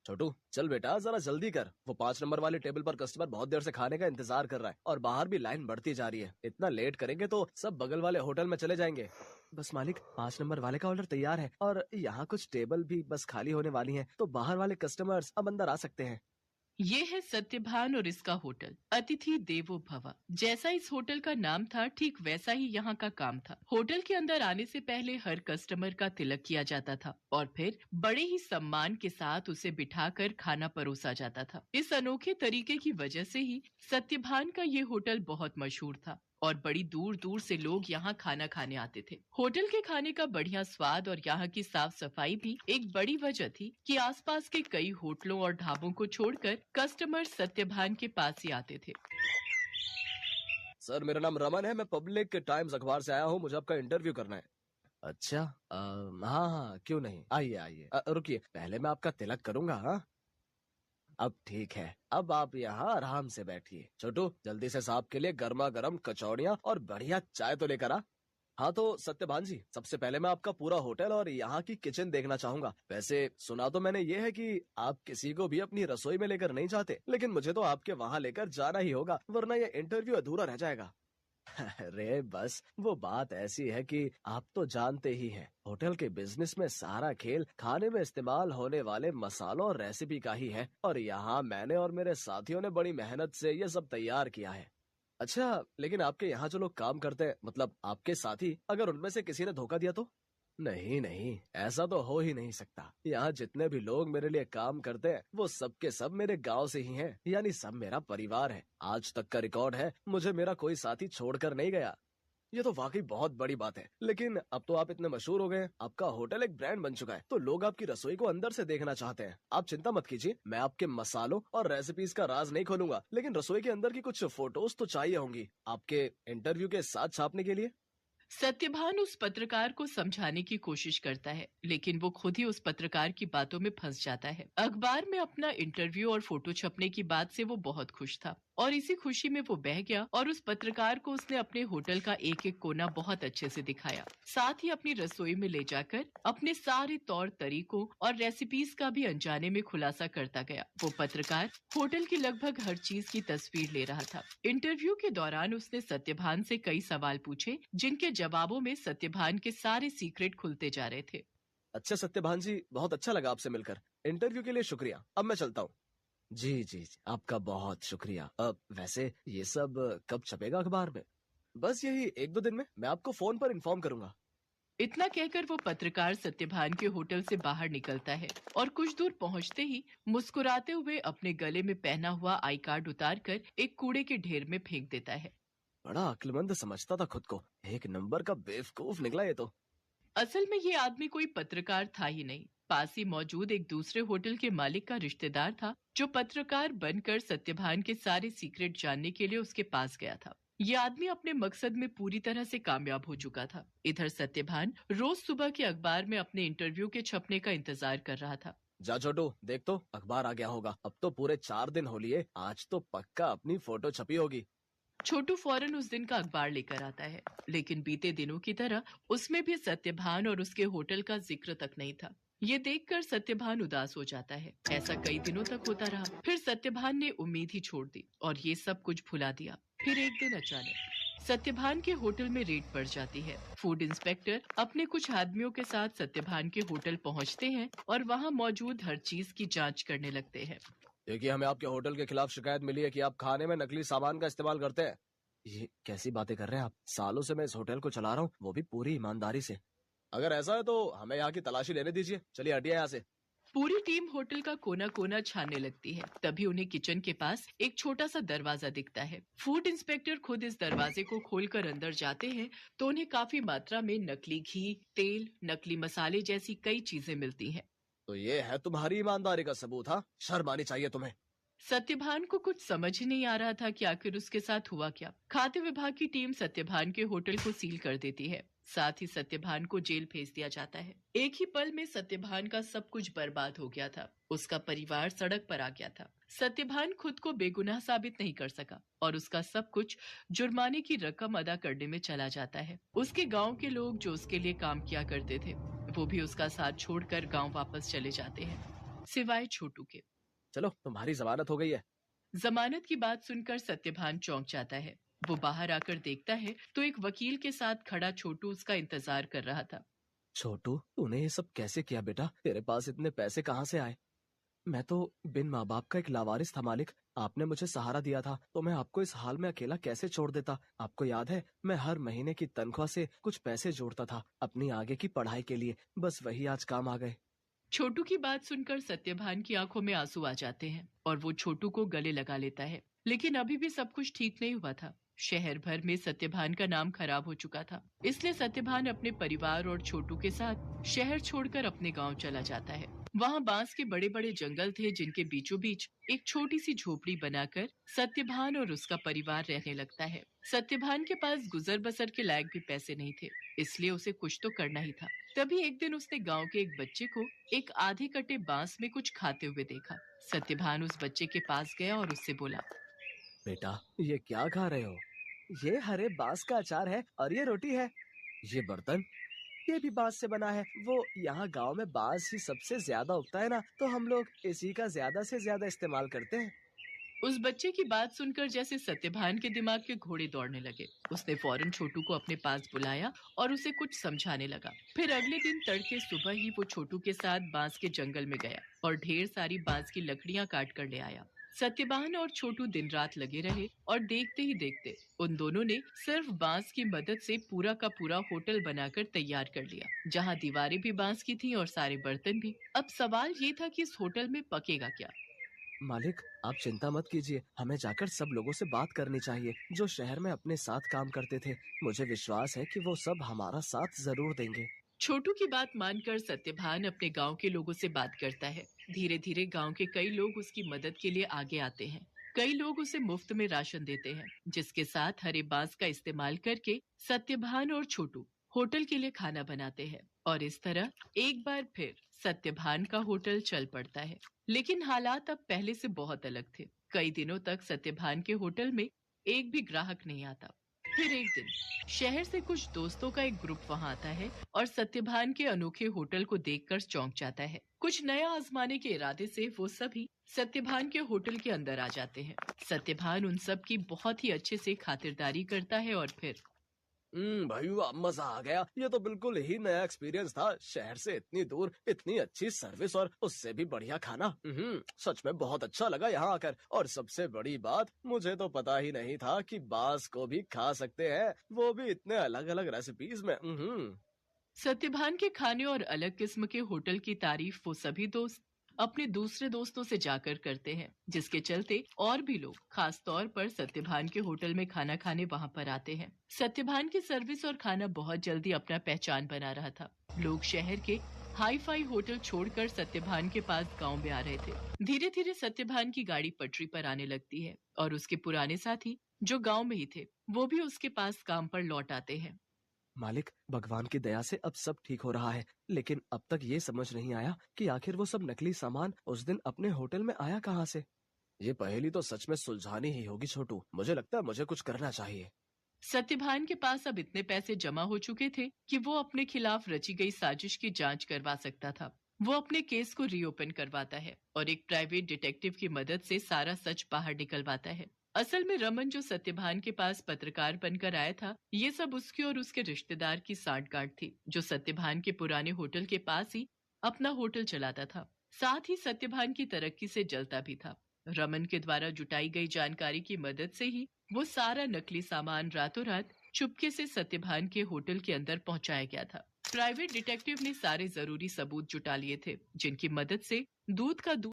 छोटू चल बेटा जरा जल्दी कर, वो 5 नंबर वाले टेबल पर कस्टमर बहुत देर से खाने का इंतजार कर रहा है और बाहर भी लाइन बढ़ती जा रही है। इतना लेट करेंगे तो सब बगल वाले होटल में चले जाएंगे। बस मालिक, 5 नंबर वाले का ऑर्डर तैयार है और यहाँ कुछ टेबल भी बस खाली होने वाली हैं, तो बाहर वाले कस्टमर्स अब अंदर आ सकते हैं। ये है सत्यभान और इसका होटल अतिथि देवो भव। जैसा इस होटल का नाम था ठीक वैसा ही यहाँ का काम था। होटल के अंदर आने से पहले हर कस्टमर का तिलक किया जाता था और फिर बड़े ही सम्मान के साथ उसे बिठाकर खाना परोसा जाता था। इस अनोखे तरीके की वजह से ही सत्यभान का ये होटल बहुत मशहूर था और बड़ी दूर दूर से लोग यहाँ खाना खाने आते थे। होटल के खाने का बढ़िया स्वाद और यहाँ की साफ सफाई भी एक बड़ी वजह थी कि आसपास के कई होटलों और ढाबों को छोड़कर कस्टमर सत्यभान के पास ही आते थे। सर मेरा नाम रमन है, मैं पब्लिक टाइम्स अखबार से आया हूँ, मुझे आपका इंटरव्यू करना है। अच्छा हाँ हाँ क्यों नहीं, आइए आइए। रुकिए पहले मैं आपका तिलक करूंगा। हाँ अब ठीक है, अब आप यहाँ आराम से बैठिए। छोटू जल्दी से साहब के लिए गर्मा गर्म कचौड़ियाँ और बढ़िया चाय तो लेकर आ। हाँ तो सत्यभान जी, सबसे पहले मैं आपका पूरा होटल और यहाँ की किचन देखना चाहूंगा। वैसे सुना तो मैंने ये है कि आप किसी को भी अपनी रसोई में लेकर नहीं जाते, लेकिन मुझे तो आपके वहाँ लेकर जाना ही होगा, वरना ये इंटरव्यू अधूरा रह जाएगा। अरे बस वो बात ऐसी है कि आप तो जानते ही हैं, होटल के बिजनेस में सारा खेल खाने में इस्तेमाल होने वाले मसालों और रेसिपी का ही है, और यहाँ मैंने और मेरे साथियों ने बड़ी मेहनत से ये सब तैयार किया है। अच्छा लेकिन आपके यहाँ जो लोग काम करते हैं, मतलब आपके साथी, अगर उनमें से किसी ने धोखा दिया तो? नहीं नहीं, ऐसा तो हो ही नहीं सकता। यहाँ जितने भी लोग मेरे लिए काम करते हैं वो सब के सब मेरे गांव से ही हैं, यानी सब मेरा परिवार है। आज तक का रिकॉर्ड है, मुझे मेरा कोई साथी छोड़कर नहीं गया। ये तो वाकई बहुत बड़ी बात है। लेकिन अब तो आप इतने मशहूर हो गए, आपका होटल एक ब्रांड बन चुका है, तो लोग आपकी रसोई को अंदर से देखना चाहते हैं। आप चिंता मत कीजिए, मैं आपके मसालों और रेसिपीज का राज नहीं खोलूंगा, लेकिन रसोई के अंदर की कुछ फोटोज तो चाहिए होंगी आपके इंटरव्यू के साथ छापने के लिए। सत्यभान उस पत्रकार को समझाने की कोशिश करता है, लेकिन वो खुद ही उस पत्रकार की बातों में फंस जाता है। अखबार में अपना इंटरव्यू और फोटो छपने की बात से वो बहुत खुश था और इसी खुशी में वो बह गया और उस पत्रकार को उसने अपने होटल का एक एक कोना बहुत अच्छे से दिखाया। साथ ही अपनी रसोई में ले जाकर अपने सारे तौर तरीकों और रेसिपीज का भी अनजाने में खुलासा करता गया। वो पत्रकार होटल की लगभग हर चीज की तस्वीर ले रहा था। इंटरव्यू के दौरान उसने सत्यभान से कई सवाल पूछे, जिनके जवाबों में सत्यभान के सारे सीक्रेट खुलते जा रहे थे। अच्छा सत्यभान जी, बहुत अच्छा लगा आपसे मिलकर। इंटरव्यू के लिए शुक्रिया, अब मैं चलता हूँ। जी, आपका बहुत शुक्रिया। अब वैसे ये सब कब छपेगा अखबार में? बस यही 1-2 दिन में, मैं आपको फोन पर इन्फॉर्म करूंगा। इतना कहकर वो पत्रकार सत्यभान के होटल से बाहर निकलता है और कुछ दूर पहुंचते ही मुस्कुराते हुए अपने गले में पहना हुआ आई कार्ड उतारकर एक कूड़े के ढेर में फेंक देता है। बड़ा अक्लमंद समझता था खुद को, एक नंबर का बेवकूफ निकला ये तो। असल में ये आदमी कोई पत्रकार था ही नहीं, पास ही मौजूद एक दूसरे होटल के मालिक का रिश्तेदार था, जो पत्रकार बनकर सत्यभान के सारे सीक्रेट जानने के लिए उसके पास गया था। ये आदमी अपने मकसद में पूरी तरह से कामयाब हो चुका था। इधर सत्यभान रोज सुबह के अखबार में अपने इंटरव्यू के छपने का इंतजार कर रहा था। जा छोटू, देख तो अखबार आ गया होगा। अब तो पूरे 4 दिन हो लिए, आज तो पक्का अपनी फोटो छपी होगी। छोटू फौरन उस दिन का अखबार लेकर आता है, लेकिन बीते दिनों की तरह उसमें भी सत्यभान और उसके होटल का जिक्र तक नहीं था। ये देखकर सत्यभान उदास हो जाता है। ऐसा कई दिनों तक होता रहा। फिर सत्यभान ने उम्मीद ही छोड़ दी और ये सब कुछ भुला दिया। फिर एक दिन अचानक सत्यभान के होटल में रेड पड़ जाती है। फूड इंस्पेक्टर अपने कुछ आदमियों के साथ सत्यभान के होटल पहुंचते हैं और वहां मौजूद हर चीज की जांच करने लगते हैं। देखिए, हमें आपके होटल के खिलाफ शिकायत मिली है कि आप खाने में नकली सामान का इस्तेमाल करते हैं। ये कैसी बातें कर रहे हैं आप? सालों से मैं इस होटल को चला रहा हूँ, वो भी पूरी ईमानदारी से। अगर ऐसा है तो हमें यहाँ की तलाशी लेने दीजिए। चलिए हटिए यहाँ से। पूरी टीम होटल का कोना कोना छानने लगती है। तभी उन्हें किचन के पास एक छोटा सा दरवाजा दिखता है। फूड इंस्पेक्टर खुद इस दरवाजे को खोलकर अंदर जाते हैं तो उन्हें काफी मात्रा में नकली घी, तेल, नकली मसाले जैसी कई चीजें मिलती हैं। तो ये है तुम्हारी ईमानदारी का सबूत? हाँ, शर्म आनी चाहिए तुम्हें। सत्यभान को कुछ समझ ही नहीं आ रहा था कि आखिर उसके साथ हुआ क्या। खाद्य विभाग की टीम सत्यभान के होटल को सील कर देती है। साथ ही सत्यभान को जेल भेज दिया जाता है। एक ही पल में सत्यभान का सब कुछ बर्बाद हो गया था। उसका परिवार सड़क पर आ गया था। सत्यभान खुद को बेगुनाह साबित नहीं कर सका और उसका सब कुछ जुर्माने की रकम अदा करने में चला जाता है। उसके गांव के लोग जो उसके लिए काम किया करते थे, वो भी उसका साथ छोड़कर गांव वापस चले जाते हैं। सिवाय छोटू के। चलो तुम्हारी जमानत हो गई है। जमानत की बात सुनकर सत्यभान चौंक जाता है। वो बाहर आकर देखता है तो एक वकील के साथ खड़ा छोटू उसका इंतजार कर रहा था। छोटू, तूने ये सब कैसे किया बेटा? तेरे पास इतने पैसे कहाँ से आए? मैं तो बिन माँ बाप का एक लावारिस था मालिक। आपने मुझे सहारा दिया था तो मैं आपको इस हाल में अकेला कैसे छोड़ देता? आपको याद है, मैं हर महीने की तनख्वाह से कुछ पैसे जोड़ता था अपनी आगे की पढ़ाई के लिए। बस वही आज काम आ गए। छोटू की बात सुनकर सत्यभान की आंखों में आंसू आ जाते हैं और वो छोटू को गले लगा लेता है। लेकिन अभी भी सब कुछ ठीक नहीं हुआ था। शहर भर में सत्यभान का नाम खराब हो चुका था। इसलिए सत्यभान अपने परिवार और छोटू के साथ शहर छोड़कर अपने गांव चला जाता है। वहाँ बांस के बड़े बड़े जंगल थे जिनके बीचों बीच एक छोटी सी झोपड़ी बनाकर सत्यभान और उसका परिवार रहने लगता है। सत्यभान के पास गुजर बसर के लायक भी पैसे नहीं थे, इसलिए उसे कुछ तो करना ही था। तभी एक दिन उसने गांव के एक बच्चे को एक आधे कटे बांस में कुछ खाते हुए देखा। सत्यभान उस बच्चे के पास गया और उससे बोला, बेटा, ये क्या खा रहे हो? ये हरे बांस का अचार है और ये रोटी है। ये बर्तन, ये भी बांस से बना है। वो यहाँ गांव में बांस ही सबसे ज्यादा उगता है ना, तो हम लोग इसी का ज्यादा से ज्यादा इस्तेमाल करते हैं। उस बच्चे की बात सुनकर जैसे सत्यभान के दिमाग के घोड़े दौड़ने लगे। उसने फौरन छोटू को अपने पास बुलाया और उसे कुछ समझाने लगा। फिर अगले दिन तड़के सुबह ही वो छोटू के साथ बांस के जंगल में गया और ढेर सारी बांस की लकड़ियां काट कर ले आया। सत्यभान और छोटू दिन रात लगे रहे और देखते ही देखते उन दोनों ने सिर्फ बांस की मदद से पूरा का पूरा होटल बनाकर तैयार कर लिया, जहाँ दीवारें भी बांस की थीं और सारे बर्तन भी। अब सवाल ये था कि इस होटल में पकेगा क्या। मालिक, आप चिंता मत कीजिए। हमें जाकर सब लोगों से बात करनी चाहिए जो शहर में अपने साथ काम करते थे। मुझे विश्वास है कि वो सब हमारा साथ जरूर देंगे। छोटू की बात मानकर सत्यभान अपने गांव के लोगों से बात करता है। धीरे धीरे गांव के कई लोग उसकी मदद के लिए आगे आते हैं। कई लोग उसे मुफ्त में राशन देते हैं, जिसके साथ हरे बांस का इस्तेमाल करके सत्यभान और छोटू होटल के लिए खाना बनाते हैं। और इस तरह एक बार फिर सत्यभान का होटल चल पड़ता है। लेकिन हालात अब पहले से बहुत अलग थे। कई दिनों तक सत्यभान के होटल में एक भी ग्राहक नहीं आता। फिर एक दिन शहर से कुछ दोस्तों का एक ग्रुप वहां आता है और सत्यभान के अनोखे होटल को देखकर चौंक जाता है। कुछ नया आजमाने के इरादे से वो सभी सत्यभान के होटल के अंदर आ जाते हैं। सत्यभान उन सब की बहुत ही अच्छे से खातिरदारी करता है और फिर भाई वाह, मजा आ गया। ये तो बिल्कुल ही नया एक्सपीरियंस था। शहर से इतनी दूर इतनी अच्छी सर्विस और उससे भी बढ़िया खाना। सच में बहुत अच्छा लगा यहाँ आकर। और सबसे बड़ी बात, मुझे तो पता ही नहीं था कि बांस को भी खा सकते हैं, वो भी इतने अलग अलग रेसिपीज में। सत्यभान के खाने और अलग किस्म के होटल की तारीफ वो सभी दोस्त अपने दूसरे दोस्तों से जाकर करते हैं, जिसके चलते और भी लोग खास तौर पर सत्यभान के होटल में खाना खाने वहां पर आते हैं। सत्यभान की सर्विस और खाना बहुत जल्दी अपना पहचान बना रहा था। लोग शहर के हाई फाई होटल छोड़कर सत्यभान के पास गांव में आ रहे थे। धीरे धीरे सत्यभान की गाड़ी पटरी पर आने लगती है और उसके पुराने साथी जो गांव में ही थे वो भी उसके पास काम पर लौट आते हैं। मालिक, भगवान की दया से अब सब ठीक हो रहा है। लेकिन अब तक ये समझ नहीं आया कि आखिर वो सब नकली सामान उस दिन अपने होटल में आया कहाँ से। ये पहेली तो सच में सुलझानी ही होगी छोटू। मुझे लगता है मुझे कुछ करना चाहिए। सत्यभान के पास अब इतने पैसे जमा हो चुके थे कि वो अपने खिलाफ रची गई साजिश की जांच करवा सकता था। वो अपने केस को रीओपन करवाता है और एक प्राइवेट डिटेक्टिव की मदद से सारा सच बाहर निकलवाता है। असल में रमन जो सत्यभान के पास पत्रकार बनकर आया था, ये सब उसके और उसके रिश्तेदार की सांठगांठ थी, जो सत्यभान के पुराने होटल के पास ही अपना होटल चलाता था। साथ ही सत्यभान की तरक्की से जलता भी था। रमन के द्वारा जुटाई गई जानकारी की मदद से ही वो सारा नकली सामान रातों रात चुपके से सत्यभान के होटल के अंदर पहुंचाया गया था। प्राइवेट डिटेक्टिव ने सारे जरूरी सबूत जुटा लिए थे, जिनकी मदद से दूध का दूध